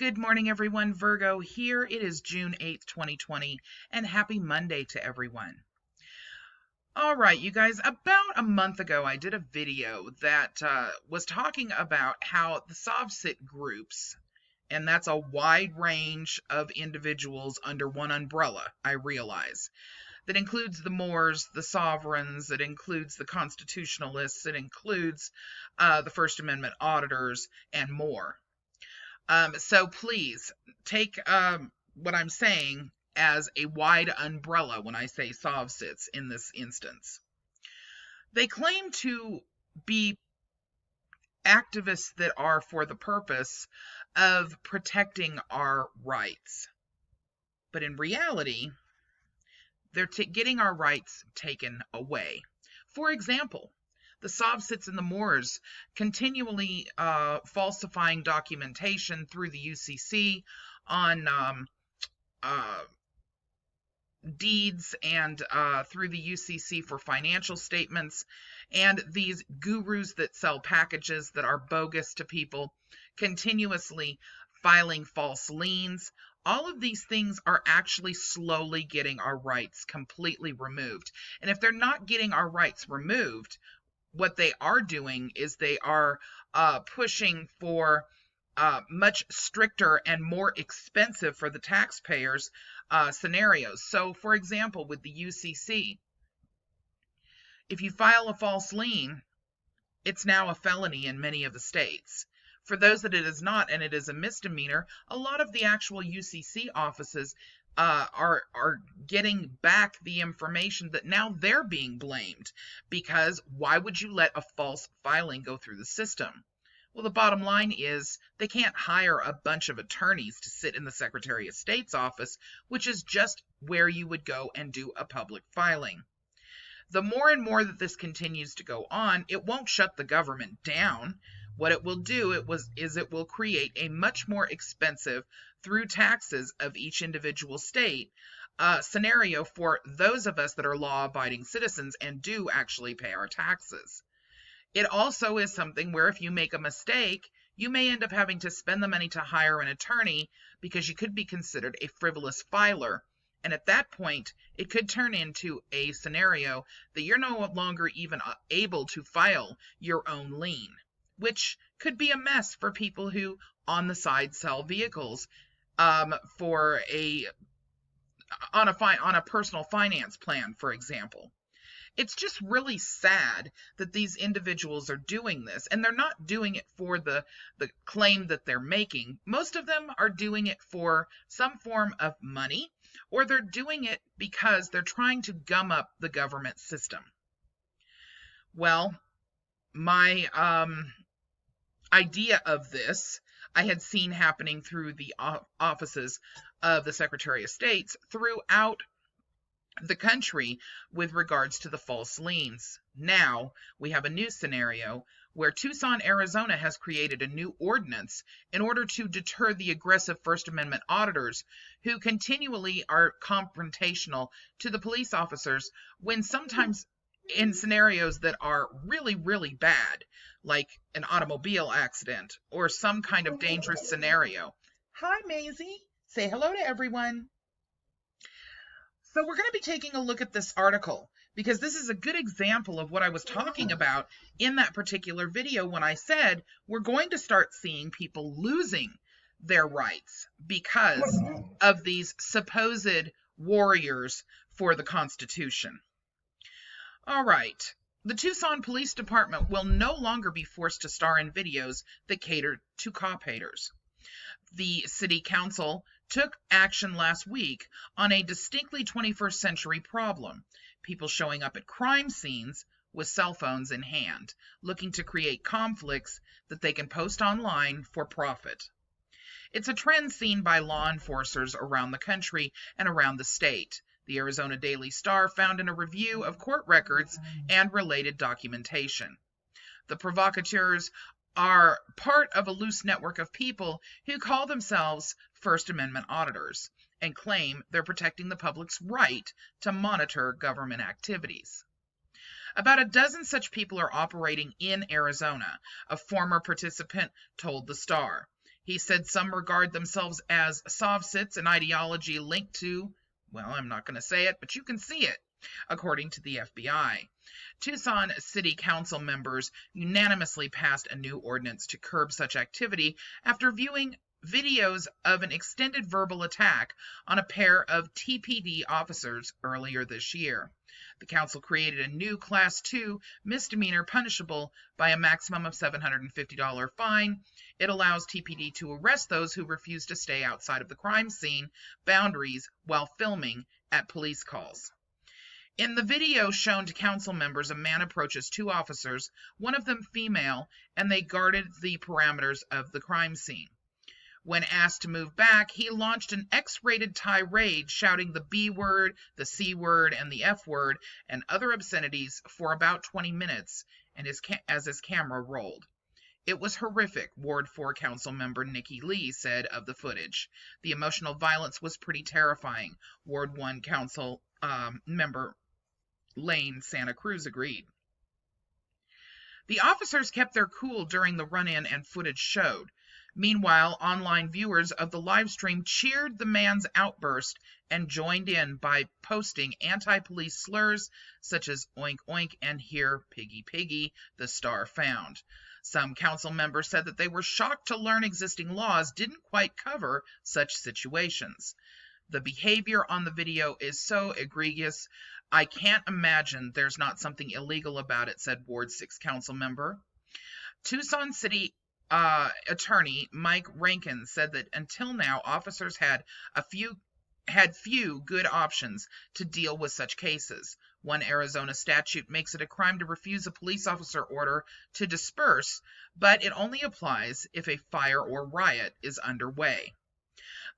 Good morning, everyone. Virgo here. It is June 8th, 2020, and happy Monday to everyone. All right, you guys, about a month ago, I did a video that was talking about how the SovCit groups, and that's a wide range of individuals under one umbrella, I realize. That includes the Moors, the Sovereigns, it includes the Constitutionalists, it includes the First Amendment auditors, and more. So please take what I'm saying as a wide umbrella when I say SovCits in this instance. They claim to be activists that are for the purpose of protecting our rights. But in reality, they're getting our rights taken away. For example, the SovCits and the Moors continually falsifying documentation through the UCC on deeds and through the UCC for financial statements, and these gurus that sell packages that are bogus to people continuously filing false liens. All of these things are actually slowly getting our rights completely removed. And if they're not getting our rights removed, what they are doing is they are pushing for much stricter and more expensive for the taxpayers scenarios. So, for example, with the UCC, if you file a false lien, it's now a felony in many of the states. For those that it is not, and it is a misdemeanor, a lot of the actual UCC offices are getting back the information that now they're being blamed, because why would you let a false filing go through the system? Well, the bottom line is they can't hire a bunch of attorneys to sit in the Secretary of State's office, which is just where you would go and do a public filing. The more and more that this continues to go on, it won't shut the government down. What it will do is it will create a much more expensive, through taxes of each individual state, scenario for those of us that are law-abiding citizens and do actually pay our taxes. It also is something where if you make a mistake, you may end up having to spend the money to hire an attorney because you could be considered a frivolous filer. And at that point, it could turn into a scenario that you're no longer even able to file your own lien, which could be a mess for people who on the side sell vehicles on a personal finance plan, for example. It's just really sad that these individuals are doing this, and they're not doing it for the claim that they're making. Most of them are doing it for some form of money, or they're doing it because they're trying to gum up the government system. Well, my idea of this I had seen happening through the offices of the Secretary of State throughout the country with regards to the false liens. Now we have a new scenario where Tucson, Arizona has created a new ordinance in order to deter the aggressive First Amendment auditors who continually are confrontational to the police officers when sometimes in scenarios that are really, really bad, like an automobile accident or some kind of dangerous scenario. Hi, Maisie. Say hello to everyone. So we're going to be taking a look at this article because this is a good example of what I was talking about in that particular video when I said we're going to start seeing people losing their rights because of these supposed warriors for the Constitution. All right. The Tucson Police Department will no longer be forced to star in videos that cater to cop haters. The City Council took action last week on a distinctly 21st century problem. People showing up at crime scenes with cell phones in hand, looking to create conflicts that they can post online for profit. It's a trend seen by law enforcers around the country and around the state. The Arizona Daily Star found in a review of court records and related documentation. The provocateurs are part of a loose network of people who call themselves First Amendment auditors and claim they're protecting the public's right to monitor government activities. About a dozen such people are operating in Arizona, a former participant told the Star. He said some regard themselves as Sovsits, an ideology linked to, well, I'm not going to say it, but you can see it, according to the FBI. Tucson City Council members unanimously passed a new ordinance to curb such activity after viewing videos of an extended verbal attack on a pair of TPD officers earlier this year. The council created a new Class 2 misdemeanor punishable by a maximum of $750 fine. It allows TPD to arrest those who refuse to stay outside of the crime scene boundaries while filming at police calls. In the video shown to council members, a man approaches two officers, one of them female, and they guarded the parameters of the crime scene. When asked to move back, he launched an X-rated tirade, shouting the B word, the C word, and the F word, and other obscenities for about 20 minutes as his camera rolled. It was horrific, Ward 4 council member Nikki Lee said of the footage. The emotional violence was pretty terrifying, Ward 1 council member Lane Santa Cruz agreed. The officers kept their cool during the run-in, and footage showed. Meanwhile, online viewers of the live stream cheered the man's outburst and joined in by posting anti-police slurs such as oink oink and here piggy piggy, the Star found. Some council members said that they were shocked to learn existing laws didn't quite cover such situations. The behavior on the video is so egregious, I can't imagine there's not something illegal about it, said Ward 6 council member. Tucson City attorney Mike Rankin said that until now, officers had few good options to deal with such cases. One Arizona statute makes it a crime to refuse a police officer order to disperse, but it only applies if a fire or riot is underway.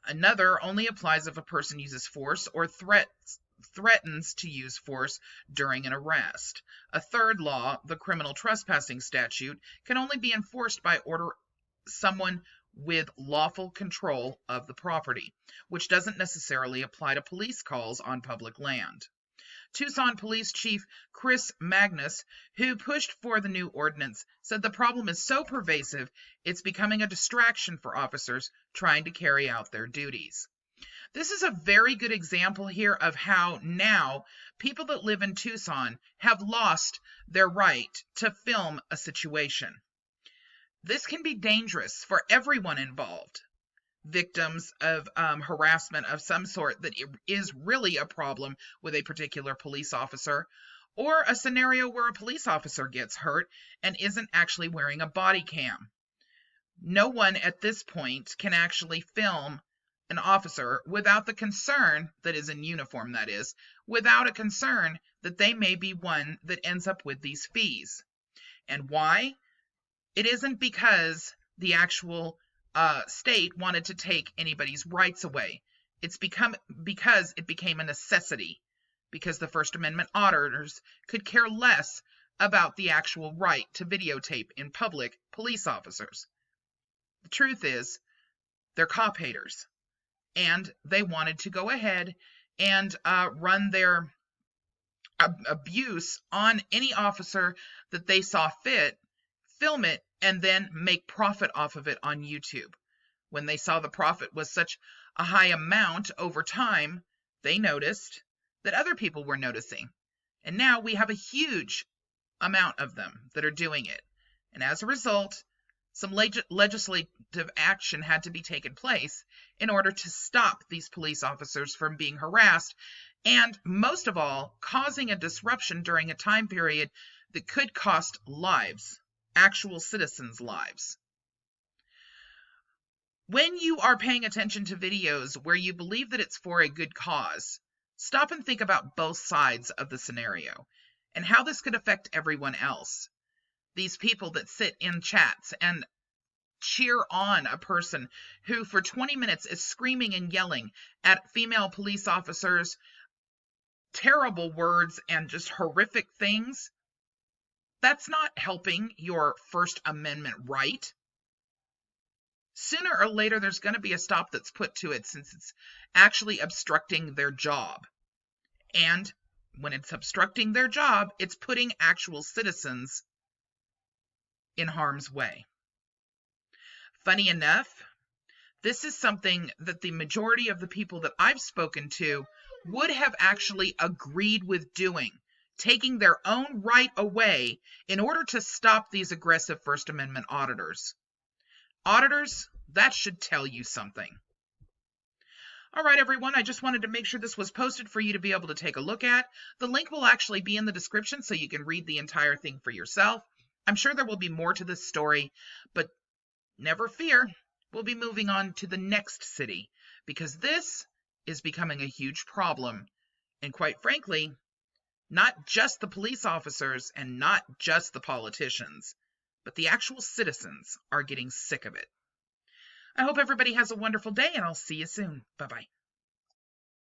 Another only applies if a person uses force or threatens to use force during an arrest. A third law, the criminal trespassing statute, can only be enforced by order someone with lawful control of the property, which doesn't necessarily apply to police calls on public land. Tucson Police Chief Chris Magnus, who pushed for the new ordinance, said the problem is so pervasive it's becoming a distraction for officers trying to carry out their duties. This is a very good example here of how now people that live in Tucson have lost their right to film a situation. This can be dangerous for everyone involved. Victims of harassment of some sort that is really a problem with a particular police officer, or a scenario where a police officer gets hurt and isn't actually wearing a body cam. No one at this point can actually film an officer without the concern, that is in uniform that is, without a concern that they may be one that ends up with these fees. And why? It isn't because the actual state wanted to take anybody's rights away. It's because it became a necessity, because the First Amendment auditors could care less about the actual right to videotape in public police officers. The truth is, they're cop haters, and they wanted to go ahead and run their abuse on any officer that they saw fit, film it, and then make profit off of it on YouTube. When they saw the profit was such a high amount over time, they noticed that other people were noticing. And now we have a huge amount of them that are doing it. And as a result, some legislative action had to be taken place in order to stop these police officers from being harassed, and most of all, causing a disruption during a time period that could cost lives. Actual citizens' lives. When you are paying attention to videos where you believe that it's for a good cause, stop and think about both sides of the scenario and how this could affect everyone else. These people that sit in chats and cheer on a person who for 20 minutes is screaming and yelling at female police officers, terrible words and just horrific things, that's not helping your First Amendment right. Sooner or later, there's going to be a stop that's put to it, since it's actually obstructing their job. And when it's obstructing their job, it's putting actual citizens in harm's way. Funny enough, This is something that the majority of the people that I've spoken to would have actually agreed with doing, taking their own right away in order to stop these aggressive First Amendment auditors. Auditors, that should tell you something. All right, everyone, I just wanted to make sure this was posted for you to be able to take a look at. The link will actually be in the description so you can read the entire thing for yourself. I'm sure there will be more to this story, but never fear, we'll be moving on to the next city because this is becoming a huge problem. And quite frankly, not just the police officers and not just the politicians, but the actual citizens are getting sick of it. I hope everybody has a wonderful day, and I'll see you soon. Bye-bye.